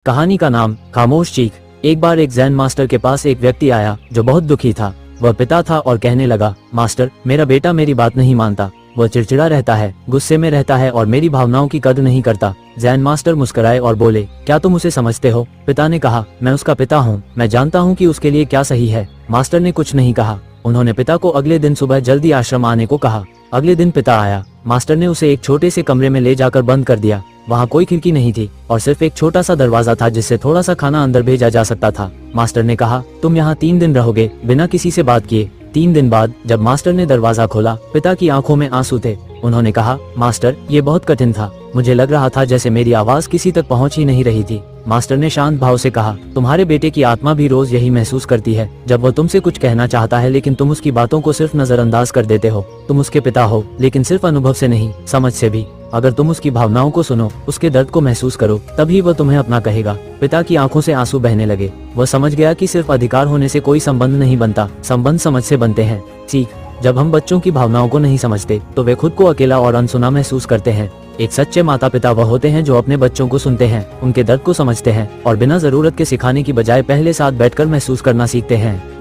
कहानी का नाम खामोश चीख। एक बार एक जैन मास्टर के पास एक व्यक्ति आया जो बहुत दुखी था। वह पिता था और कहने लगा, मास्टर, मेरा बेटा मेरी बात नहीं मानता। वह चिड़चिड़ा रहता है, गुस्से में रहता है और मेरी भावनाओं की कद्र नहीं करता। जैन मास्टर मुस्कुराए और बोले, क्या तुम उसे समझते हो? पिता ने कहा, मैं उसका पिता हूँ, मैं जानता हूँ कि उसके लिए क्या सही है। मास्टर ने कुछ नहीं कहा। उन्होंने पिता को अगले दिन सुबह जल्दी आश्रम आने को कहा। अगले दिन पिता आया। मास्टर ने उसे एक छोटे से कमरे में ले जाकर बंद कर दिया। वहाँ कोई खिड़की नहीं थी और सिर्फ एक छोटा सा दरवाजा था जिससे थोड़ा सा खाना अंदर भेजा जा सकता था। मास्टर ने कहा, तुम यहाँ 3 दिन रहोगे बिना किसी से बात किए। 3 दिन बाद जब मास्टर ने दरवाजा खोला, पिता की आंखों में आंसू थे। उन्होंने कहा, मास्टर, ये बहुत कठिन था। मुझे लग रहा था जैसे मेरी आवाज किसी तक पहुंच ही नहीं रही थी। मास्टर ने शांत भाव से कहा, तुम्हारे बेटे की आत्मा भी रोज यही महसूस करती है। जब वो तुमसे कुछ कहना चाहता है लेकिन तुम उसकी बातों को सिर्फ नजरअंदाज कर देते हो। तुम उसके पिता हो, लेकिन सिर्फ अनुभव से नहीं, समझ से भी। अगर तुम उसकी भावनाओं को सुनो, उसके दर्द को महसूस करो, तभी वह तुम्हें अपना कहेगा। पिता की आंखों से आंसू बहने लगे। वह समझ गया कि सिर्फ अधिकार होने से कोई संबंध नहीं बनता, संबंध समझ से बनते हैं। चीख। जब हम बच्चों की भावनाओं को नहीं समझते तो वे खुद को अकेला और अनसुना महसूस करते हैं। एक सच्चे माता पिता वह होते हैं जो अपने बच्चों को सुनते हैं, उनके दर्द को समझते हैं और बिना जरूरत के सिखाने की बजाय पहले साथ बैठकर महसूस करना सीखते हैं।